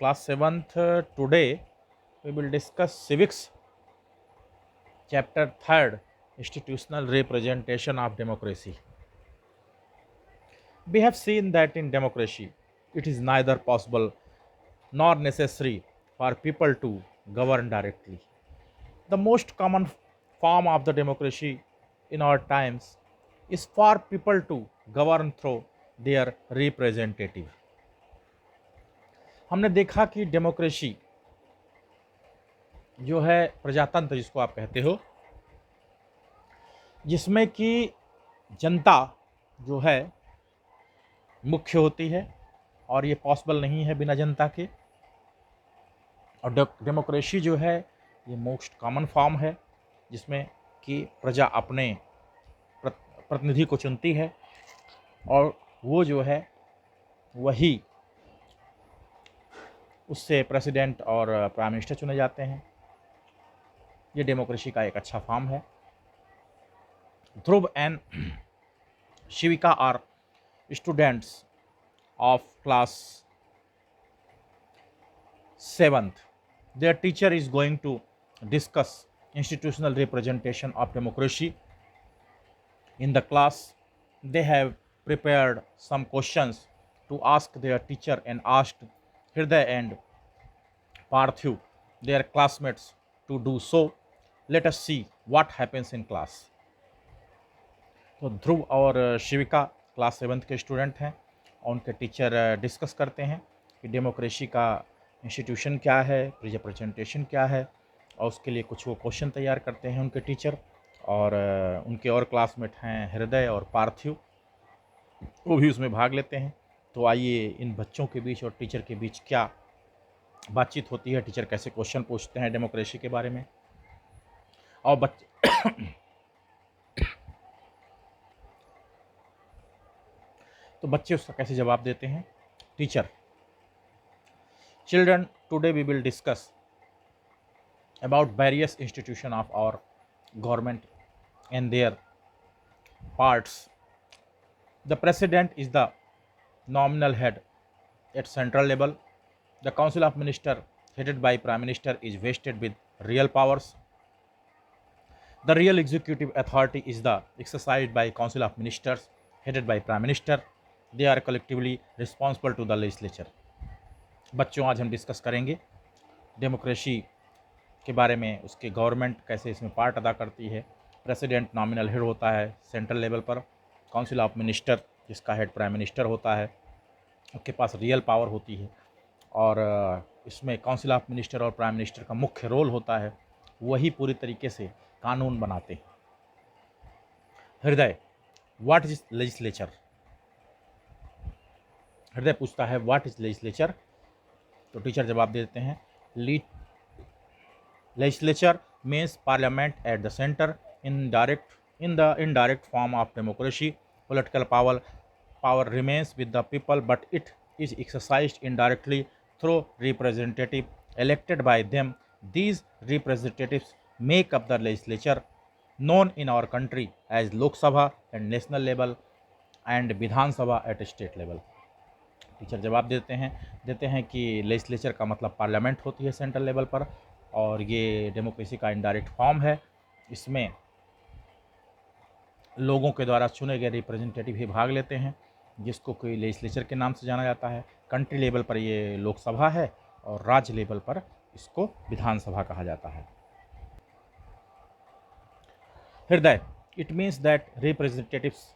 Class 7th, today we will discuss civics, chapter 3rd, institutional representation of democracy. We have seen that in democracy, it is neither possible nor necessary for people to govern directly. The most common form of the democracy in our times is for people to govern through their representative. हमने देखा कि democracy जो है प्रजातंत्र जिसको आप कहते हो, जिसमें कि जनता जो है मुख्य होती है और ये पॉसिबल नहीं है बिना जनता के। और डेमोक्रेसी जो है ये मोस्ट कॉमन फॉर्म है जिसमें कि प्रजा अपने प्रतिनिधि को चुनती है और वो जो है वही उससे प्रेसिडेंट और प्राइम मिनिस्टर चुने जाते हैं। ये डेमोक्रेसी का एक अच्छा फॉर्म है। Dhruv and Shivika are students of class 7th. Their teacher is going to discuss institutional representation of democracy. In the class, they have prepared some questions to ask their teacher and asked Hriday and Parthiv, their classmates, to do so. Let us see what happens in class. तो ध्रुव और शिविका class 7th के student हैं और उनके teacher discuss करते हैं कि democracy का इंस्टीट्यूशन क्या है, रिप्रेजेंटेशन क्या है, और उसके लिए कुछ वो क्वेश्चन तैयार करते हैं उनके टीचर। और उनके और क्लासमेट हैं हृदय और पार्थिव, वो भी उसमें भाग लेते हैं। तो आइए इन बच्चों के बीच और टीचर के बीच क्या बातचीत होती है, टीचर कैसे क्वेश्चन पूछते हैं डेमोक्रेसी के बारे में, और बच्चे तो बच्चे उसका कैसे जवाब देते हैं। Teacher: children, today we will discuss about various institution of our government and their parts. The president is the nominal head at central level. The council of minister headed by prime minister is vested with real powers. The real executive authority is the exercised by council of ministers headed by prime minister. They are collectively responsible to the legislature. बच्चों, आज हम discuss करेंगे democracy के बारे में, उसके government कैसे इसमें पार्ट अदा करती है। प्रेसिडेंट नॉमिनल हेड होता है सेंट्रल लेवल पर, काउंसिल ऑफ मिनिस्टर जिसका हेड प्राइम मिनिस्टर होता है, उसके पास रियल पावर होती है, और इसमें काउंसिल ऑफ मिनिस्टर और प्राइम मिनिस्टर का मुख्य रोल होता है, वही पूरी तरीके से कानून बनाते हैं। हृदय: व्हाट इज लेजिस्लेचर? हृदय पूछता है व्हाट इज लेजिस्लेचर, तो टीचर जवाब दे देते हैं legislature means parliament at the centre in the indirect form of democracy. Political power remains with the people but it is exercised indirectly through representative elected by them. These representatives make up the legislature known in our country as Lok Sabha at national level and Vidhan Sabha at state level. Teacher जवाब देते हैं कि legislature का मतलब parliament होती है central level पर, और ये डेमोक्रेसी का इनडायरेक्ट फॉर्म है। इसमें लोगों के द्वारा चुने गए रिप्रेजेंटेटिव ही भाग लेते हैं, जिसको कोई लेजिस्लेचर के नाम से जाना जाता है। कंट्री लेवल पर ये लोकसभा है और राज्य लेवल पर इसको विधानसभा कहा जाता है। Hriday: it means that representatives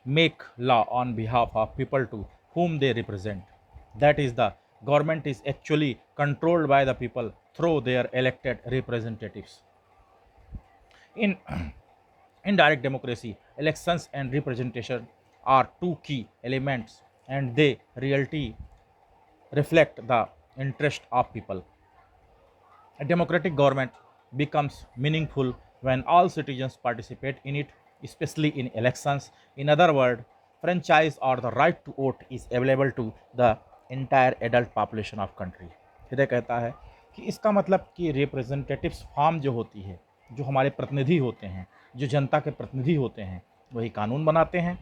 make law on behalf of people to whom they represent. That is, the government is actually controlled by the people through their elected representatives. In indirect democracy, elections and representation are two key elements, and they really reflect the interest of people. A democratic government becomes meaningful when all citizens participate in it, especially in elections. In other words, franchise or the right to vote is available to the entire adult population of country. हृदय कहता है कि इसका मतलब कि representatives form जो होती है, जो हमारे प्रतिनिधि होते हैं, जो जनता के प्रतिनिधि होते हैं, वही कानून बनाते हैं,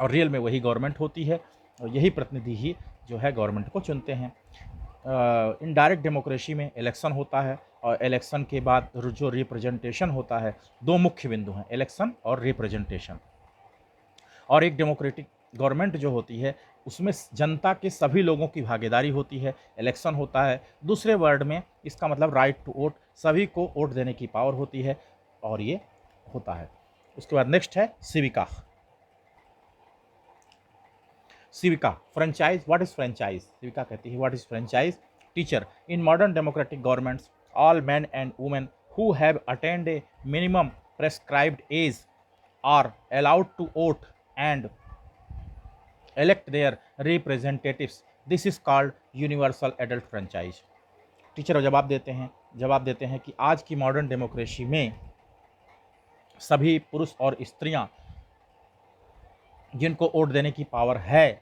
और रियल में वही गवर्नमेंट होती है, और यही प्रतिनिधि ही जो है गवर्नमेंट को चुनते हैं। इनडायरेक्ट डेमोक्रेसी में इलेक्शन होता है और इलेक्शन के बाद जो रिप्रेजेंटेशन होता है, दो मुख्य बिंदु हैं, इलेक्शन और रिप्रेजेंटेशन। और एक डेमोक्रेटिक गवर्नमेंट जो होती है उसमें जनता के सभी लोगों की भागीदारी होती है, इलेक्शन होता है। दूसरे वर्ड में इसका मतलब राइट टू वोट, सभी को वोट देने की पावर होती है और ये होता है। उसके बाद नेक्स्ट है Civica. Civica franchise, what is franchise? Civica कहती है what is franchise? Teacher, in modern democratic governments all men and women who have attained a minimum prescribed age are allowed to vote and elect their representatives. This is called universal adult franchise. Teacher जवाब देते हैं कि आज की modern democracy में सभी पुरुष और स्त्रियां जिनको वोट देने की पावर है,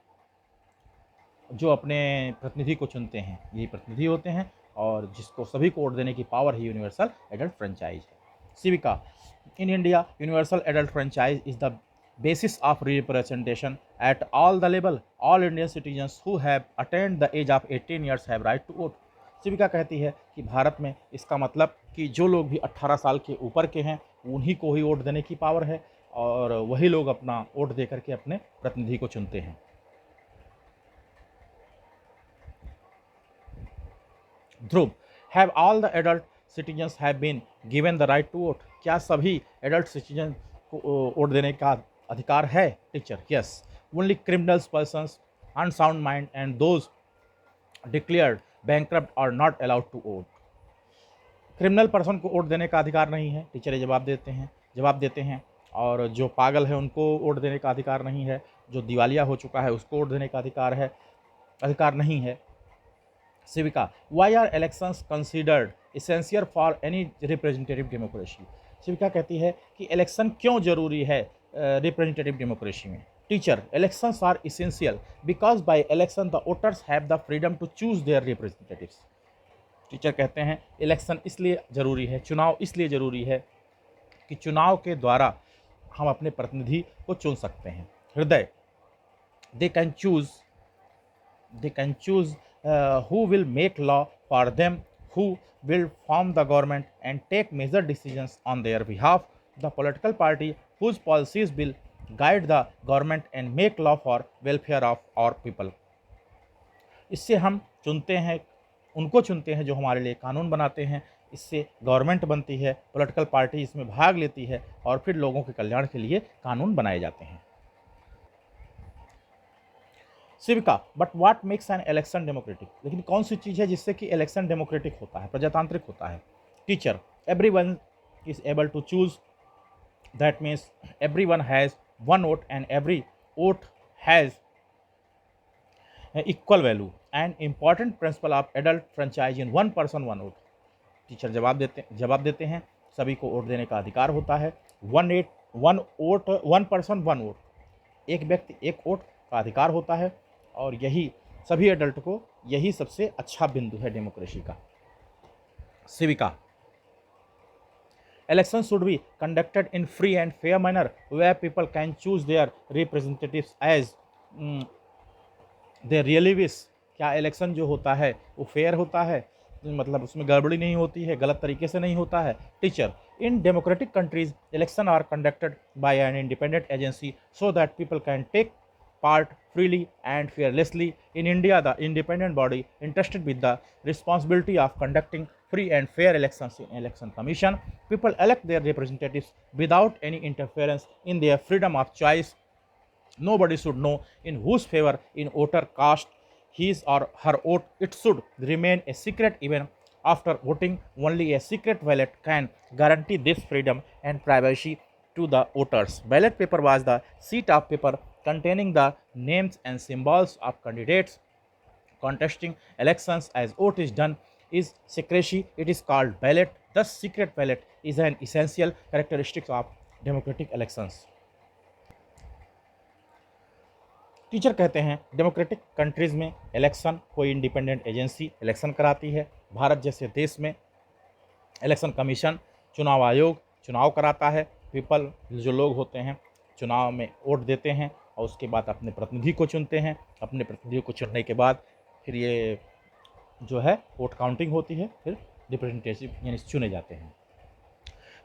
जो अपने प्रतिनिधि को चुनते हैं, यही प्रतिनिधि होते हैं और जिसको सभी को वोट देने की पावर है, यूनिवर्सल एडल्ट फ्रेंचाइज है। Shivika, in India universal adult franchise is the basis of representation at all the level. All Indian citizens who have attained the age of 18 years have right to vote. Civica कहती है कि भारत में इसका मतलब कि जो लोग भी 18 साल के ऊपर के हैं उन्हीं को ही वोट देने की पावर है और वही लोग अपना वोट दे करके अपने प्रतिनिधि को चुनते हैं। Dhruv, have all the adult citizens have been given the right to vote? क्या सभी एडल्ट सिटीजन को वोट देने का अधिकार है? Teacher, yes, only criminals, persons, unsound mind and those declared bankrupt are not allowed to vote. Criminal person को vote देने का अधिकार नहीं है, टीचर ये जवाब देते हैं और जो पागल है उनको वोट देने का अधिकार नहीं है, जो दिवालिया हो चुका है उसको वोट देने का अधिकार नहीं है। Shivika, why are elections considered essential for any representative democracy? Shivika कहती है कि इलेक्शन क्यों जरूरी है रिप्रेजेंटेटिव डेमोक्रेसी में? Teacher, elections are essential because by election the voters have the freedom to choose their representatives. Teacher कहते हैं इलेक्शन इसलिए ज़रूरी है, चुनाव इसलिए ज़रूरी है कि चुनाव के द्वारा हम अपने प्रतिनिधि को चुन सकते हैं। हृदय, they can choose who will make law for them, who will form the government and take major decisions on their behalf, the political party whose policies will guide the government and make law for welfare of our people. इससे हम उनको चुनते हैं जो हमारे लिए कानून बनाते हैं, इससे गवर्नमेंट बनती है, पॉलिटिकल पार्टी इसमें भाग लेती है और फिर लोगों के कल्याण के लिए कानून बनाए जाते हैं। Shivika, but what makes an election democratic? लेकिन कौन सी चीज़ है जिससे कि इलेक्शन डेमोक्रेटिक होता है, प्रजातांत्रिक होता है? Teacher, everyone is able to choose, that means everyone has one vote and every vote has equal value and important principle of adult franchise in one person one vote. Teacher जवाब देते हैं सभी को वोट देने का अधिकार होता है, वन पर्सन वन वोट, एक व्यक्ति एक वोट का अधिकार होता है और यही सभी एडल्ट को, यही सबसे अच्छा बिंदु है डेमोक्रेसी का। Shivika, election should be conducted in free and fair manner where people can choose their representatives as they really wish. क्या इलेक्शन जो होता है वो फेयर होता है, मतलब उसमें गड़बड़ी नहीं होती है, गलत तरीके से नहीं होता है? Teacher, in democratic countries election are conducted by an independent agency so that people can take part freely and fearlessly. In India, the independent body entrusted with the responsibility of conducting free and fair elections in Election Commission. People elect their representatives without any interference in their freedom of choice. Nobody should know in whose favor in voter cast his or her vote. It should remain a secret even after voting. Only a secret ballot can guarantee this freedom and privacy to the voters. Ballot paper was the sheet of paper containing the names and symbols of candidates contesting elections. As vote is done is secrecy, it is called ballot. Thus, secret ballot is an essential characteristic of democratic elections. Teacher कहते हैं democratic countries में election कोई independent agency election कराती है। भारत जैसे देश में election commission, चुनाव आयोग चुनाव कराता है। पीपल जो लोग होते हैं चुनाव में वोट देते हैं और उसके बाद अपने प्रतिनिधि को चुनते हैं। अपने प्रतिनिधि को चुनने के बाद फिर ये जो है वोट काउंटिंग होती है, फिर रिप्रेजेंटेटिव यानी चुने जाते हैं।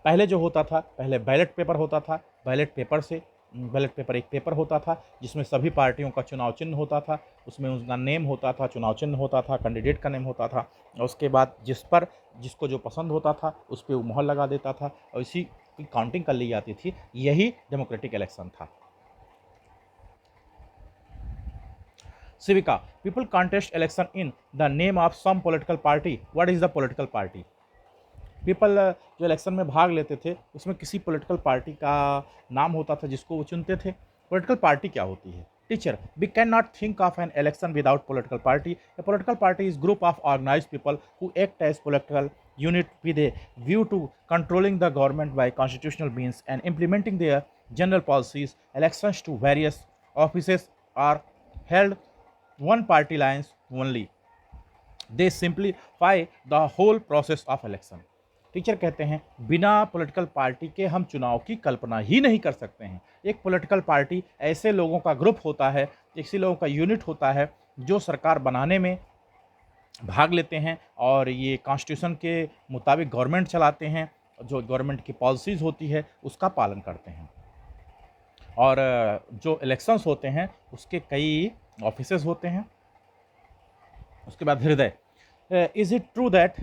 पहले जो होता था, पहले बैलेट पेपर होता था। बैलेट पेपर एक पेपर होता था जिसमें सभी पार्टियों का चुनाव चिन्ह होता था, उसमें उसका नेम होता था, चुनाव चिन्ह होता था, कैंडिडेट का नेम होता था, और उसके बाद जिसको जो पसंद होता था उस पर वो मोहर लगा देता था और इसी की काउंटिंग कर ली जाती थी। यही डेमोक्रेटिक इलेक्शन था। Civica, people contest election in the name of some political party. What is the political party? People जो इलेक्शन में भाग लेते थे उसमें किसी पॉलिटिकल पार्टी का नाम होता था जिसको वो चुनते थे। पॉलिटिकल पार्टी क्या होती है? Teacher, we can not think of an election without political party. A political party is group of organised people who act as political unit with a view to controlling the government by constitutional means and implementing their general policies. Elections to various offices are held one party lines only. They simplify the whole process of election. Teacher कहते हैं बिना political party के हम चुनाव की कल्पना ही नहीं कर सकते हैं। एक पॉलिटिकल पार्टी ऐसे लोगों का ग्रुप होता है, ऐसे लोगों का यूनिट होता है जो सरकार बनाने में भाग लेते हैं और ये कॉन्स्टिट्यूशन के मुताबिक गवर्नमेंट चलाते हैं, जो गवर्नमेंट की पॉलिसीज़ होती है उसका पालन करते हैं। और जो इलेक्शंस होते हैं उसके कई ऑफिसेज होते हैं। उसके बाद Hriday, is it true that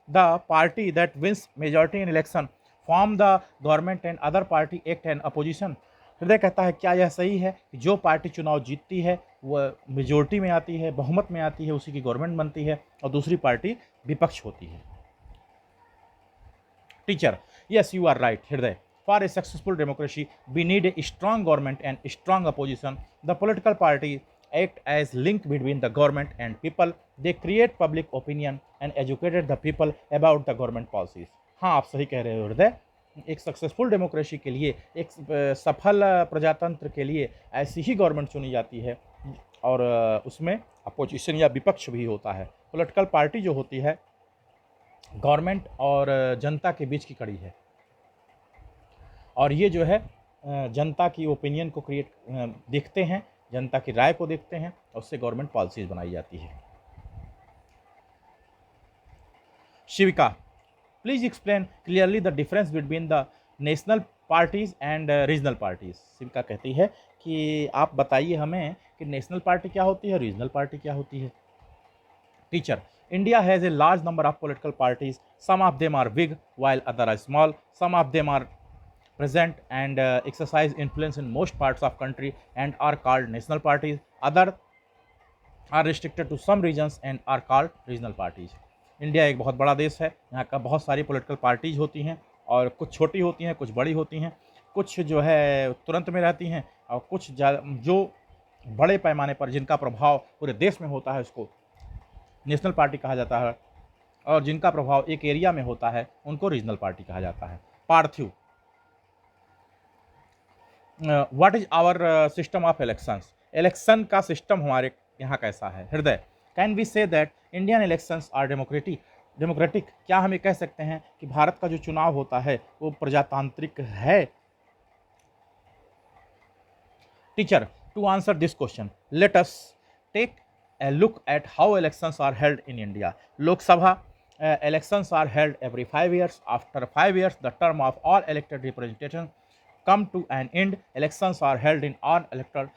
the party that wins majority in election form the government and other party act and opposition? Hriday कहता है क्या यह सही है कि जो पार्टी चुनाव जीतती है वह मेजोरिटी में आती है, बहुमत में आती है, उसी की गवर्नमेंट बनती है और दूसरी पार्टी विपक्ष होती है? Teacher, yes you are right Hriday. For a successful democracy, we need a strong government and strong opposition. The political parties act as link between the government and people. They create public opinion and educated the people about the government policies. हाँ, आप सही कह रहे हो हृदय। एक successful democracy के लिए, एक सफल प्रजातंत्र के लिए ऐसी ही गवर्नमेंट चुनी जाती है और उसमें अपोजिशन या विपक्ष भी होता है। पॉलिटिकल पार्टी जो होती है गवर्नमेंट और जनता के बीच की कड़ी है और ये जो है जनता की ओपिनियन को देखते हैं, जनता की राय को देखते हैं और उससे गवर्नमेंट पॉलिसीज बनाई जाती है। Shivika, please explain clearly the difference between the national parties and regional parties. Shivika कहती है कि आप बताइए हमें कि नेशनल पार्टी क्या होती है, रीजनल पार्टी क्या होती है? Teacher, India has a large number of political parties. Some of them are big while others are small. Some of them are present and exercise influence in most parts of country and are called national parties. Other are restricted to some regions and are called regional parties. India एक बहुत बड़ा देश है, यहाँ का बहुत सारी political parties होती हैं और कुछ छोटी होती हैं, कुछ बड़ी होती हैं, कुछ जो है तुरंत में रहती हैं और कुछ जो बड़े पैमाने पर जिनका प्रभाव पूरे देश में होता है उसको नेशनल पार्टी कहा जाता है और जिनका प्रभाव एक एरिया में होता है उनको रीजनल पार्टी कहा जाता है। Parthiv, what is our system of elections? Election का सिस्टम हमारे यहाँ कैसा है? Hriday, can we say that Indian elections are democratic? क्या हम ये कह सकते हैं कि भारत का जो चुनाव होता है वो प्रजातांत्रिक है? Teacher, to answer this question let us take a look at how elections are held in India. Lok Sabha elections are held every 5 years. After 5 years, the term of all elected representation come to an end. Elections are held in all electoral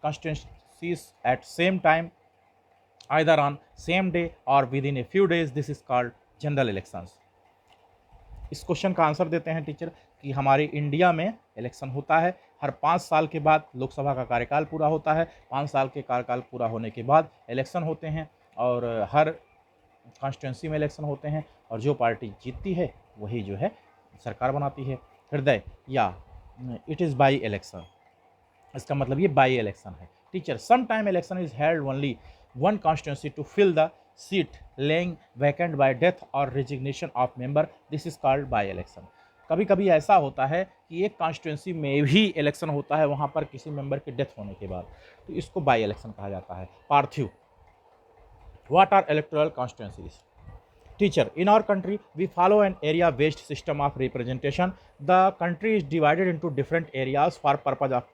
constituencies at same time, either on same day or within a few days. This is called general elections. इस question का answer देते हैं teacher कि हमारे India में election होता है हर 5 साल के बाद। लोकसभा का कार्यकाल पूरा होता है, 5 साल के कार्यकाल पूरा होने के बाद इलेक्शन होते हैं और हर कॉन्स्टिट्यूंसी में इलेक्शन होते हैं और जो पार्टी जीतती है वही जो है सरकार बनाती है। हृदय, या इट इज़ बाई इलेक्शन, इसका मतलब ये बाई इलेक्शन है। Teacher, some time election is held only one constituency to fill the seat lying vacant by death or resignation of member, this is called by election. कभी कभी ऐसा होता है कि एक कॉन्स्टिट्यूंसी में भी इलेक्शन होता है वहाँ पर किसी मेंबर की डेथ होने के बाद, तो इसको बाई इलेक्शन कहा जाता है। Parthiv, what are electoral constituencies? Teacher, in our country we follow an area based system of representation. The country is divided into different areas for purpose of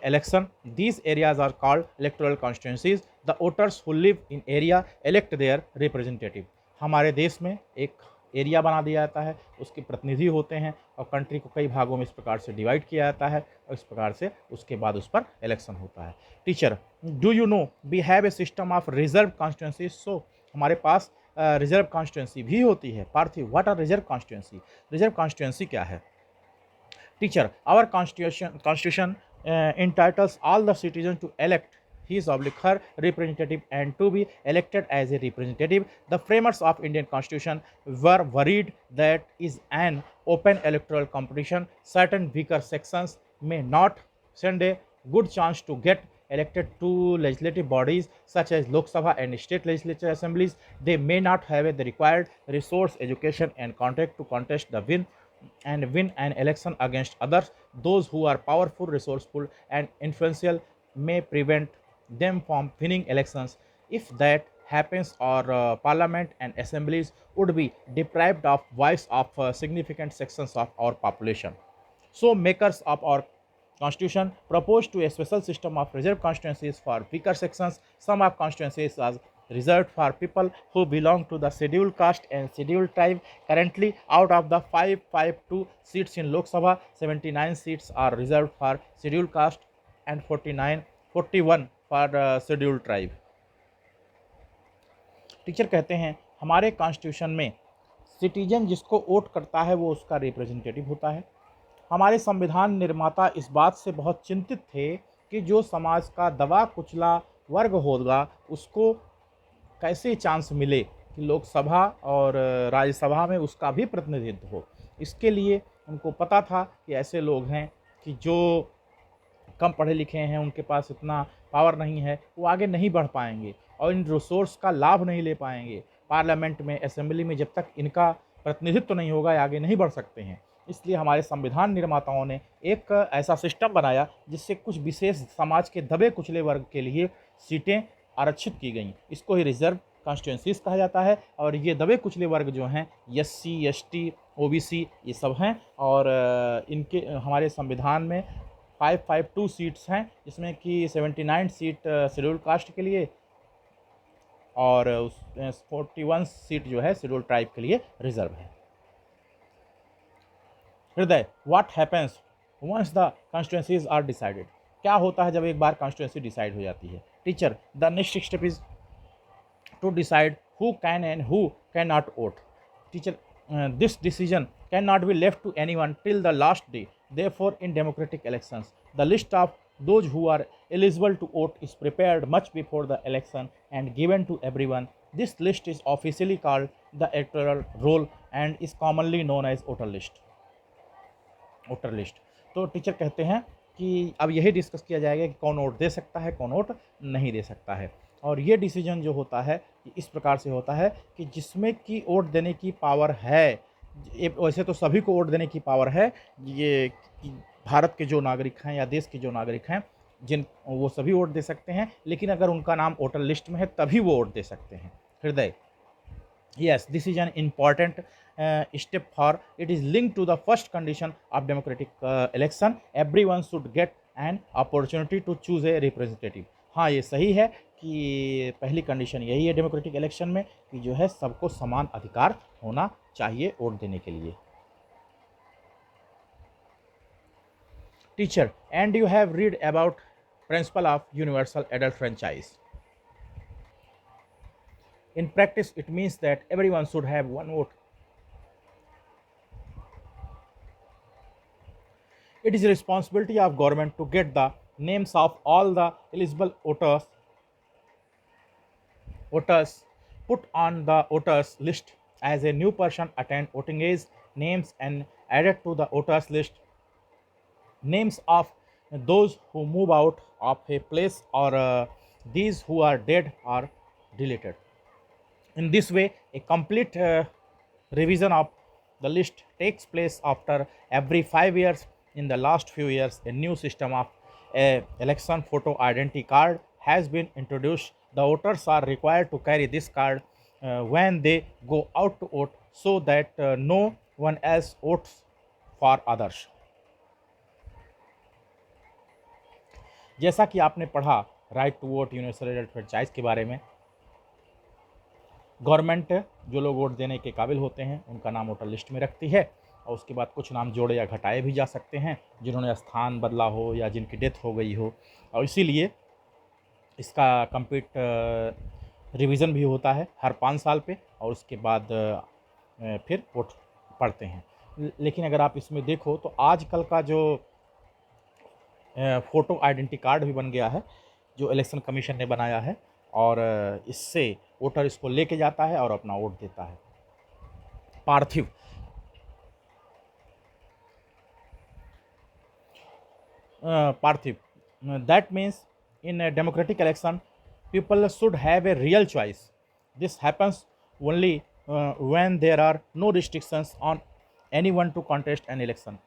election. These areas are called electoral constituencies. The voters who live in area elect their representative. हमारे देश में एक area बना दिया जाता है, उसके प्रतिनिधि होते हैं और कंट्री को कई भागों में इस प्रकार से डिवाइड किया जाता है और इस प्रकार से उसके बाद उस पर इलेक्शन होता है. Teacher, do you know we have a system of reserve constituency. So हमारे पास रिजर्व कॉन्स्टिट्यूंसी भी होती है. Parthiv, what are reserve constituency? Reserve constituency क्या है? Teacher, our constitution entitles all the citizens to elect his or her representative and to be elected as a representative. The framers of Indian constitution were worried that is an open electoral competition. Certain weaker sections may not stand a good chance to get elected to legislative bodies such as Lok Sabha and state legislature assemblies. They may not have the required resource, education and contact to contest the win an election against others. Those who are powerful, resourceful and influential may prevent them from winning elections. If that happens, or parliament and assemblies would be deprived of voice of significant sections of our population. So makers of our constitution proposed to a special system of reserved constituencies for weaker sections. Some of constituencies are reserved for people who belong to the scheduled caste and scheduled tribe. Currently, out of the 552 seats in Lok Sabha, 79 seats are reserved for scheduled caste and 41 for scheduled tribe. Teacher कहते हैं हमारे constitution में citizen जिसको vote करता है वो उसका representative होता है. हमारे संविधान निर्माता इस बात से बहुत चिंतित थे कि जो समाज का दबा कुचला वर्ग होगा उसको कैसे चांस मिले कि लोकसभा और राज्यसभा में उसका भी प्रतिनिधित्व हो. इसके लिए उनको पता था कि ऐसे लोग हैं कि जो कम पढ़े लिखे हैं, उनके पास इतना पावर नहीं है, वो आगे नहीं बढ़ पाएंगे और इन रिसोर्स का लाभ नहीं ले पाएंगे. पार्लियामेंट में, असेंबली में जब तक इनका प्रतिनिधित्व नहीं होगा आगे नहीं बढ़ सकते हैं. इसलिए हमारे संविधान निर्माताओं ने एक ऐसा सिस्टम बनाया जिससे कुछ विशेष समाज के दबे कुचले वर्ग के लिए सीटें आरक्षित की गई. इसको ही रिजर्व कॉन्स्टिट्यूंसीज कहा जाता है. और ये दबे कुचले वर्ग जो हैं SC, ST, OBC ये सब हैं. और इनके हमारे संविधान में 552 सीट्स हैं, जिसमें कि 79 सीट शेड्यूल कास्ट के लिए और 41 सीट जो है शेड्यूल ट्राइब के लिए रिजर्व है. Hriday, what happens once the constituencies are decided. क्या होता है जब एक बार कॉन्स्टिट्यूंसी डिसाइड हो जाती है? Teacher, the next step is to decide who can and who cannot vote. Teacher, this decision cannot be left to anyone till the last day. Therefore, in democratic elections, the list of those who are eligible to vote is prepared much before the election and given to everyone. This list is officially called the electoral roll and is commonly known as voter list. Voter list. तो teacher कहते हैं कि अब यही discuss किया जाएगा कि कौन वोट दे सकता है, कौन वोट नहीं दे सकता है. और ये डिसीजन जो होता है इस प्रकार से होता है कि जिसमें कि वोट देने की पावर है, वैसे तो सभी को वोट देने की पावर है, ये भारत के जो नागरिक हैं या देश के जो नागरिक हैं जिन वो सभी वोट दे सकते हैं, लेकिन अगर उनका नाम वोटर लिस्ट में है तभी वो वोट दे सकते हैं. हृदय, yes, this is an important step, for it is linked to the first condition of democratic election. Everyone should get an opportunity to choose a representative. हाँ, ये सही है कि पहली कंडीशन यही है डेमोक्रेटिक इलेक्शन में कि जो है सबको समान अधिकार होना चाहिए वोट देने के लिए. Teacher, and you have read about principle of universal adult franchise. In practice, it means that everyone should have one vote. It is the responsibility of government to get the names of all the eligible voters put on the voters list as a new person attained voting age, names and added to the voters list, names of those who move out of a place or these who are dead or deleted. In this way, a complete revision of the list takes place after every 5 years. In the last few years, a new system of election photo identity card has been introduced. The voters are required to carry this card when they go out to vote so that no one else votes for others. जैसा कि आपने पढ़ा right to vote, universal franchise के बारे में, government जो लोग vote देने के काबिल होते हैं उनका नाम वोटर लिस्ट में रखती है, और उसके बाद कुछ नाम जोड़े या घटाए भी जा सकते हैं जिन्होंने स्थान बदला हो या जिनकी डेथ हो गई हो, और इसीलिए इसका कंप्लीट रिवीजन भी होता है हर 5 साल पे, और उसके बाद फिर वोट पड़ते हैं। लेकिन अगर आप इसमें देखो तो आजकल का जो फ़ोटो आइडेंटिटी कार्ड भी बन गया है जो इलेक्शन कमीशन ने बनाया है, और इससे वोटर इसको लेके जाता है और अपना वोट देता है। पार्थिव, पार्थिव, that means in a democratic election people should have a real choice. This happens only when there are no restrictions on anyone to contest an election.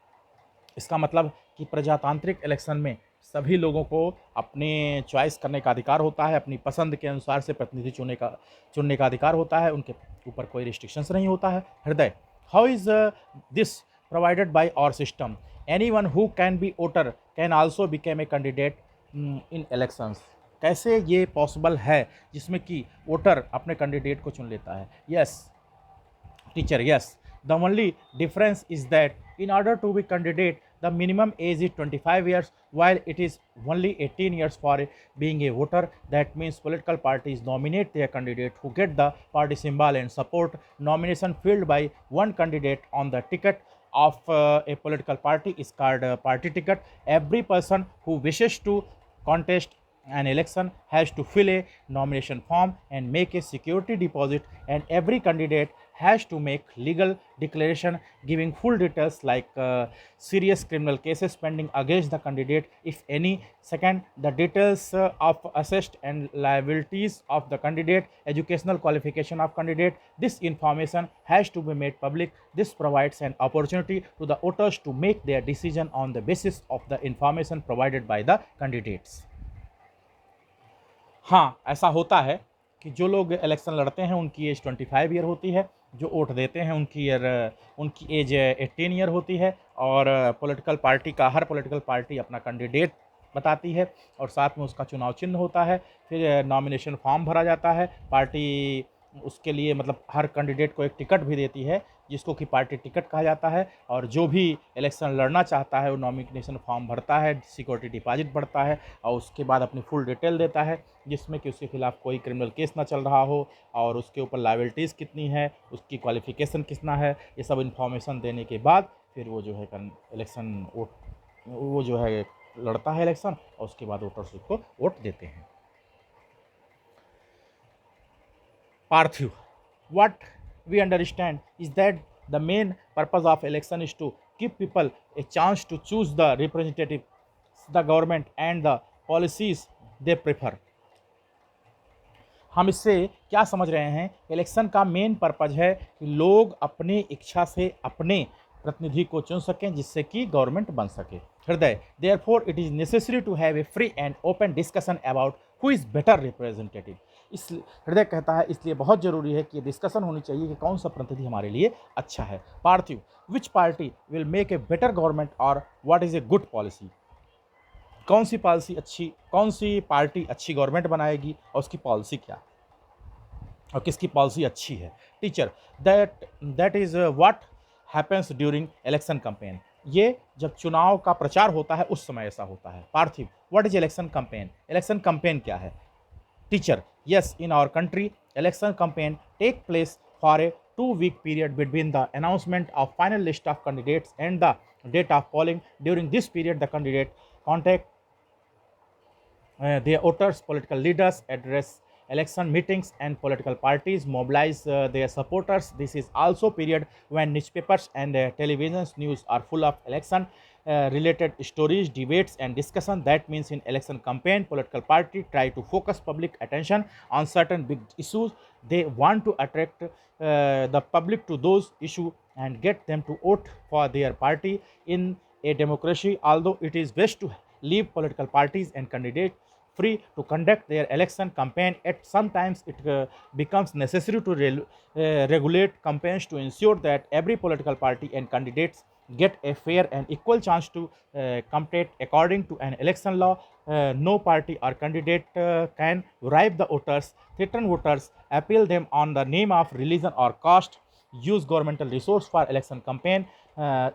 इसका मतलब कि प्रजातांत्रिक इलेक्शन में सभी लोगों को अपने चॉइस करने का अधिकार होता है, अपनी पसंद के अनुसार से प्रतिनिधि चुनने का अधिकार होता है, उनके ऊपर कोई रिस्ट्रिक्शंस नहीं होता है। Hriday, how is this provided by our system? Anyone who can be voter can also become a candidate in elections. कैसे ये पॉसिबल है जिसमें कि वोटर अपने कैंडिडेट को चुन लेता है? Yes teacher, yes, the only difference is that in order to be candidate the minimum age is 25 years while it is only 18 years for being a voter. That means political parties nominate their candidate who get the party symbol and support. Nomination filled by one candidate on the ticket of a political party is called a party ticket. Every person who wishes to contest an election has to fill a nomination form and make a security deposit, and every candidate has to make legal declaration giving full details like serious criminal cases pending against the candidate, if any. Second, the details of assessed and liabilities of the candidate, educational qualification of candidate. This information has to be made public. This provides an opportunity to the voters to make their decision on the basis of the information provided by the candidates. हाँ, ऐसा होता है कि जो लोग election लड़ते हैं उनकी एज 25 ईयर होती है, जो वोट देते हैं उनकी एज 18 ईयर होती है, और हर पॉलिटिकल पार्टी अपना कैंडिडेट बताती है और साथ में उसका चुनाव चिन्ह होता है। फिर नॉमिनेशन फॉर्म भरा जाता है, पार्टी उसके लिए मतलब हर कैंडिडेट को एक टिकट भी देती है जिसको कि पार्टी टिकट कहा जाता है, और जो भी इलेक्शन लड़ना चाहता है वो नॉमिनेशन फॉर्म भरता है, सिक्योरिटी डिपॉजिट भरता है, और उसके बाद अपनी फुल डिटेल देता है जिसमें कि उसके खिलाफ कोई क्रिमिनल केस ना चल रहा हो, और उसके ऊपर लायबिलिटीज़ कितनी है, उसकी क्वालिफिकेशन कितना है, ये सब इन्फॉर्मेशन देने के बाद फिर वो जो है इलेक्शन वो जो है लड़ता है इलेक्शन, और उसके बाद वोटर्स उसको वोट देते हैं। Parthiv, what we understand is that the main purpose of election is to give people a chance to choose the representative, the government and the policies they prefer. हम इससे क्या समझ रहे हैं? इलेक्शन का मेन पर्पज है कि लोग अपनी इच्छा से अपने प्रतिनिधि को चुन सकें जिससे कि गवर्नमेंट बन सके। Hriday, therefore it is necessary to have a free and open discussion about who is better representative. इस हृदय कहता है इसलिए बहुत ज़रूरी है कि ये डिस्कशन होनी चाहिए कि कौन सा प्रतिनिधि हमारे लिए अच्छा है। Parthiv, which party will make a better government or what is a good policy? कौन सी पार्टी अच्छी गवर्नमेंट बनाएगी और उसकी पॉलिसी क्या और किसकी पॉलिसी अच्छी है? Teacher, that is what happens during election campaign. ये जब चुनाव का प्रचार होता है उस समय ऐसा होता है। Parthiv, what is election campaign? Election campaign क्या है? Teacher, yes, in our country election campaign take place for a 2-week period between the announcement of final list of candidates and the date of polling. During this period the candidate contact their voters, political leaders, address election meetings, and political parties mobilize their supporters. This is also period when newspapers and television news are full of election related stories, debates and discussion. That means in election campaign political party try to focus public attention on certain big issues. They want to attract the public to those issues and get them to vote for their party. In a democracy, although it is best to leave political parties and candidates free to conduct their election campaign, at sometimes it becomes necessary to regulate campaigns to ensure that every political party and candidates get a fair and equal chance to compete according to an election law. No party or candidate can bribe the voters, threaten voters, appeal them on the name of religion or caste, use governmental resource for election campaign,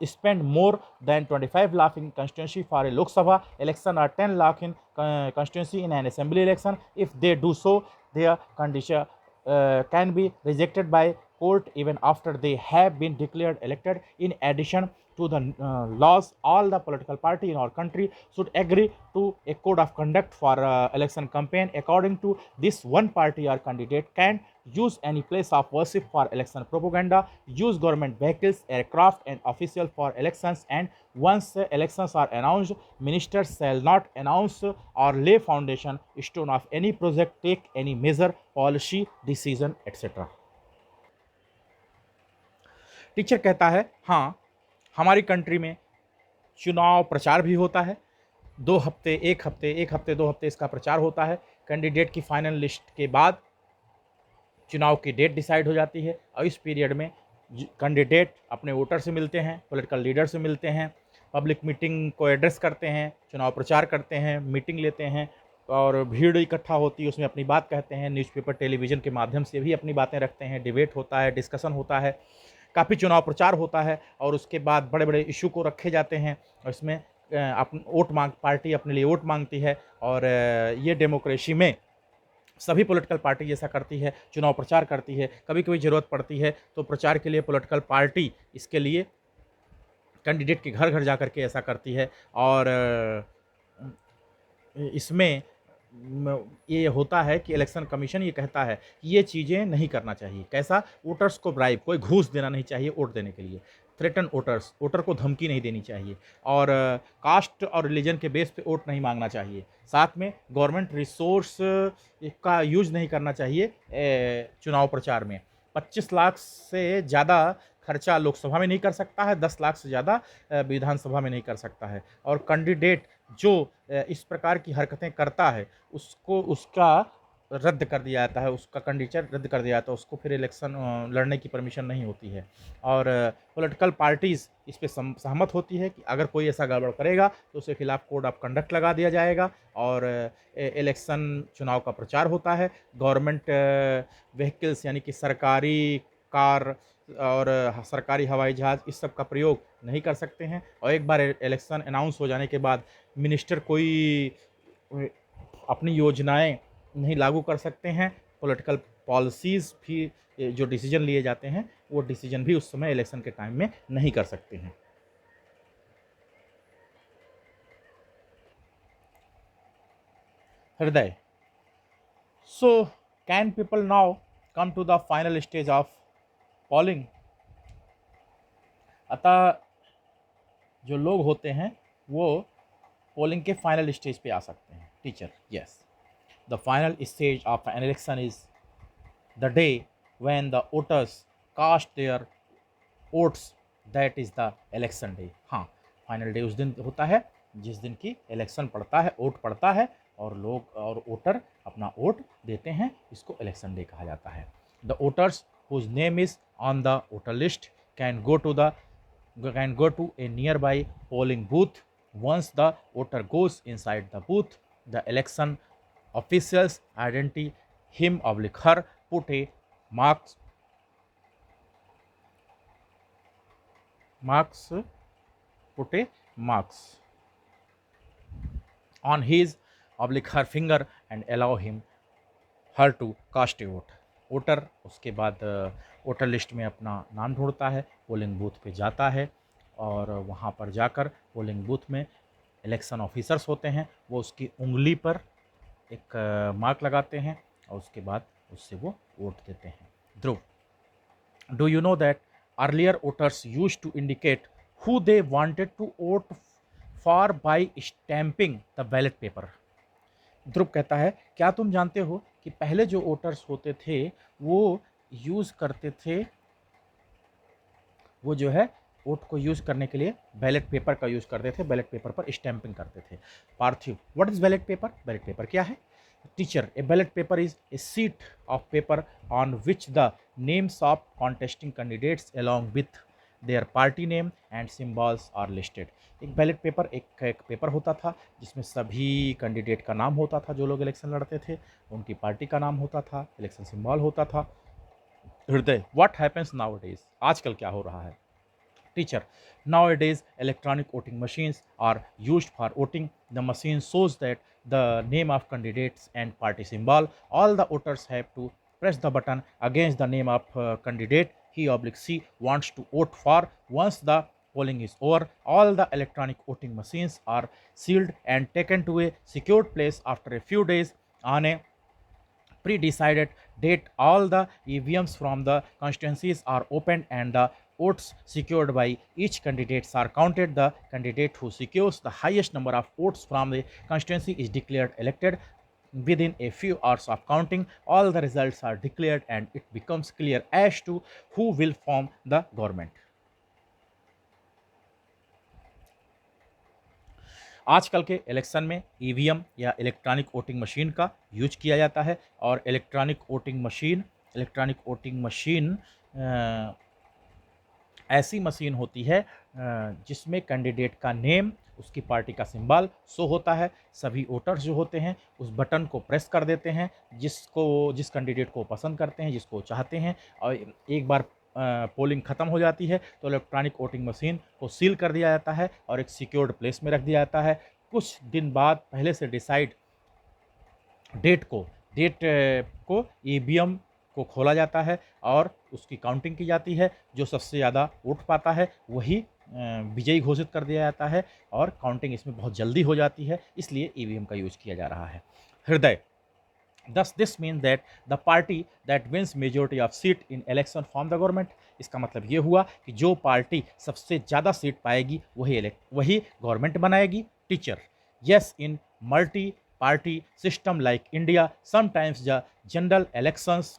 spend more than 25 lakh in constituency for a Lok Sabha election or 10 lakh in constituency in an assembly election. If they do so, their condition can be rejected by court even after they have been declared elected. In addition to the laws, all the political party in our country should agree to a code of conduct for election campaign. According to this, one party or candidate can use any place of worship for election propaganda, use government vehicles, aircraft and official for elections, and once elections are announced, ministers shall not announce or lay foundation stone of any project, take any measure, policy, decision, etc. Teacher कहता है हाँ, हमारी country में चुनाव प्रचार भी होता है। 2 हफ्ते, 1 हफ्ते, 1 हफ्ते 2 हफ्ते इसका प्रचार होता है। कैंडिडेट की फाइनल लिस्ट के बाद चुनाव की डेट डिसाइड हो जाती है और इस पीरियड में कैंडिडेट अपने वोटर से मिलते हैं, पॉलिटिकल लीडर से मिलते हैं, पब्लिक मीटिंग को एड्रेस करते हैं, चुनाव प्रचार करते हैं, मीटिंग लेते हैं और भीड़ इकट्ठा होती है, उसमें अपनी बात कहते हैं। न्यूज़पेपर, टेलीविज़न के माध्यम से भी अपनी बातें रखते हैं, डिबेट होता है, डिस्कशन होता है, काफ़ी चुनाव प्रचार होता है और उसके बाद बड़े बड़े इशू को रखे जाते हैं और इसमें पार्टी अपने लिए वोट मांगती है और ये डेमोक्रेसी में सभी पॉलिटिकल पार्टी ऐसा करती है, चुनाव प्रचार करती है। कभी कभी ज़रूरत पड़ती है तो प्रचार के लिए पॉलिटिकल पार्टी इसके लिए कैंडिडेट के घर घर जा कर के ऐसा करती है और इसमें ये होता है कि इलेक्शन कमीशन ये कहता है कि ये चीज़ें नहीं करना चाहिए। कैसा? वोटर्स को ब्राइब, कोई घूस देना नहीं चाहिए वोट देने के लिए, थ्रेटन वोटर्स, वोटर को धमकी नहीं देनी चाहिए और कास्ट और रिलीजन के बेस पे वोट नहीं मांगना चाहिए। साथ में गवर्नमेंट रिसोर्स का यूज नहीं करना चाहिए चुनाव प्रचार में। 25 लाख से ज़्यादा खर्चा लोकसभा में नहीं कर सकता है, 10 लाख से ज़्यादा विधानसभा में नहीं कर सकता है और कैंडिडेट जो इस प्रकार की हरकतें करता है उसको उसका रद्द कर दिया जाता है, उसका कंडीशन रद्द कर दिया जाता है, उसको फिर इलेक्शन लड़ने की परमिशन नहीं होती है और पॉलिटिकल पार्टीज़ इस पे सहमत होती है कि अगर कोई ऐसा गड़बड़ करेगा तो उसके खिलाफ कोड ऑफ कंडक्ट लगा दिया जाएगा और इलेक्शन चुनाव का प्रचार होता है। गवर्नमेंट व्हीकल्स यानी कि सरकारी कार और सरकारी हवाई जहाज़ इस सब का प्रयोग नहीं कर सकते हैं और एक बार इलेक्शन अनाउंस हो जाने के बाद मिनिस्टर कोई अपनी योजनाएं नहीं लागू कर सकते हैं। पॉलिटिकल पॉलिसीज़ भी जो डिसीजन लिए जाते हैं वो डिसीजन भी उस समय इलेक्शन के टाइम में नहीं कर सकते हैं। Hriday, so can people now come to the final stage of polling? अतः जो लोग होते हैं वो पोलिंग के फाइनल स्टेज पे आ सकते हैं। Teacher, yes, the final stage of an election is the day when the voters cast their votes, that is the election day. हाँ, फाइनल डे उस दिन होता है जिस दिन की इलेक्शन पड़ता है, वोट पड़ता है और लोग और वोटर अपना वोट देते हैं, इसको इलेक्शन डे कहा जाता है। The voters whose name is on the voter list can go to a nearby polling booth. Once the voter goes inside the booth, the election officials identify him or her, put a marks on his or her finger and allow him her to cast a vote. Voter उसके बाद voter list में अपना नाम ढूंढता है, polling booth पे जाता है और वहाँ पर जाकर पोलिंग बूथ में इलेक्शन ऑफिसर्स होते हैं, वो उसकी उंगली पर एक मार्क लगाते हैं और उसके बाद उससे वो वोट देते हैं। Dhruv, do you know that earlier voters used to indicate who they wanted to vote for by stamping the ballot paper? Dhruv कहता है, क्या तुम जानते हो कि पहले जो वोटर्स होते थे वो यूज़ करते थे, वो जो है वोट को यूज़ करने के लिए बैलेट पेपर का यूज़ करते थे, बैलेट पेपर पर स्टैंपिंग करते थे। Parthiv, what is ballot paper? Ballot paper क्या है? Teacher, a ballot paper is a sheet of paper on which the names of contesting candidates along with their party name and symbols are listed. एक ballot paper एक paper होता था जिसमें सभी candidate का नाम होता था, जो लोग इलेक्शन लड़ते थे, उनकी पार्टी का नाम होता था, इलेक्शन सिंबल होता था। हृदय, व्हाट हैपेंस नाउ डेज, आजकल क्या हो रहा है? Teacher, nowadays electronic voting machines are used for voting. The machine shows that the name of candidates and party symbol. All the voters have to press the button against the name of candidate he/she wants to vote for. Once the polling is over, all the electronic voting machines are sealed and taken to a secured place. After a few days, on a pre-decided date, all the EVMs from the constituencies are opened and the votes secured by each candidates are counted. The candidate who secures the highest number of votes from the constituency is declared elected. Within a few hours of counting, all the results are declared and it becomes clear as to who will form the government. आजकल के election में EVM या electronic voting machine का use किया जाता है और electronic voting machine ऐसी मशीन होती है जिसमें कैंडिडेट का नेम, उसकी पार्टी का सिंबल शो होता है। सभी वोटर्स जो होते हैं उस बटन को प्रेस कर देते हैं जिस कैंडिडेट को पसंद करते हैं, जिसको चाहते हैं, और एक बार पोलिंग ख़त्म हो जाती है तो इलेक्ट्रॉनिक वोटिंग मशीन को सील कर दिया जाता है और एक सिक्योर्ड प्लेस में रख दिया जाता है। कुछ दिन बाद पहले से डिसाइड डेट को ईवीएम को खोला जाता है और उसकी काउंटिंग की जाती है। जो सबसे ज़्यादा वोट पाता है वही विजयी घोषित कर दिया जाता है और काउंटिंग इसमें बहुत जल्दी हो जाती है, इसलिए ईवीएम का यूज किया जा रहा है। हृदय, Thus this means that the party that wins majority of seat in election form the government. इसका मतलब ये हुआ कि जो पार्टी सबसे ज़्यादा सीट पाएगी वही गवर्नमेंट बनाएगी। Teacher, yes, in multi party system like India, sometimes the general elections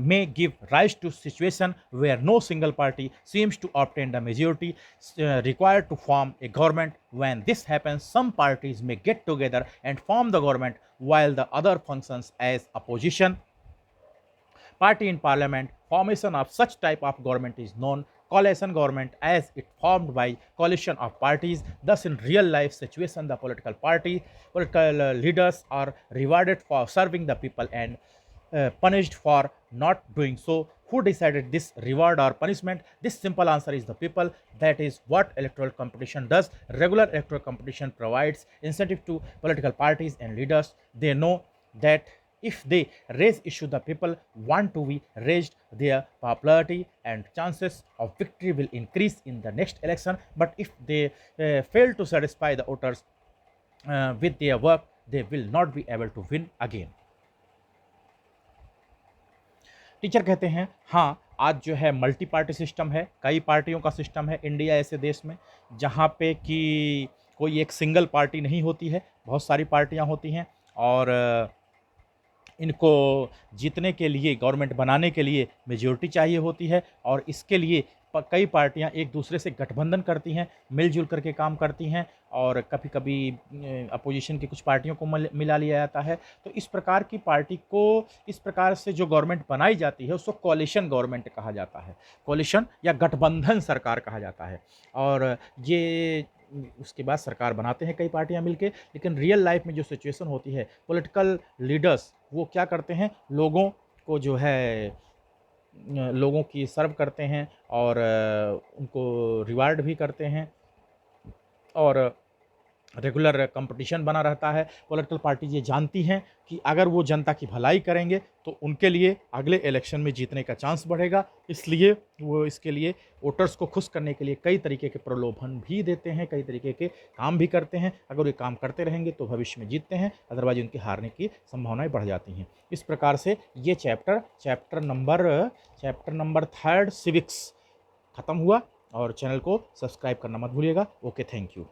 may give rise to situation where no single party seems to obtain the majority required to form a government. When this happens, some parties may get together and form the government while the other functions as opposition party in parliament. Formation of such type of government is known coalition government, as it formed by coalition of parties. Thus in real life situation, the political leaders are rewarded for serving the people and punished for not doing so. Who decided this reward or punishment? This simple answer is the people. That is what electoral competition does. Regular electoral competition provides incentive to political parties and leaders. They know that if they raise issue the people want to be raised, their popularity and chances of victory will increase in the next election. But if they fail to satisfy the voters with their work, they will not be able to win again. Teacher कहते हैं, हाँ, आज जो है multi party system है, कई पार्टियों का सिस्टम है इंडिया ऐसे देश में जहाँ पे कि कोई एक सिंगल पार्टी नहीं होती है, बहुत सारी पार्टियाँ होती हैं और इनको जीतने के लिए, गवर्नमेंट बनाने के लिए मेजॉरिटी चाहिए होती है और इसके लिए कई पार्टियां एक दूसरे से गठबंधन करती हैं, मिलजुल करके काम करती हैं और कभी कभी अपोजिशन की कुछ पार्टियों को मिला लिया जाता है। तो इस प्रकार की पार्टी को, इस प्रकार से जो गवर्नमेंट बनाई जाती है उसको कोalition गवर्नमेंट कहा जाता है, कोalition या गठबंधन सरकार कहा जाता है। और ये उसके बाद सरकार बनाते हैं कई पार्टियां मिलके, लेकिन रियल लाइफ में जो सिचुएशन होती है, पॉलिटिकल लीडर्स वो क्या करते हैं, लोगों को जो है लोगों की सर्व करते हैं और उनको रिवार्ड भी करते हैं और रेगुलर कंपटीशन बना रहता है। पॉलिटिकल पार्टी ये जानती हैं कि अगर वो जनता की भलाई करेंगे तो उनके लिए अगले इलेक्शन में जीतने का चांस बढ़ेगा, इसलिए वो इसके लिए वोटर्स को खुश करने के लिए कई तरीके के प्रलोभन भी देते हैं, कई तरीके के काम भी करते हैं। अगर ये काम करते रहेंगे तो भविष्य में जीतते हैं, अदरवाइज उनकी हारने की संभावनाएं बढ़ जाती हैं। इस प्रकार से ये चैप्टर नंबर 3 सिविक्स ख़त्म हुआ और चैनल को सब्सक्राइब करना मत भूलिएगा। Okay, thank you.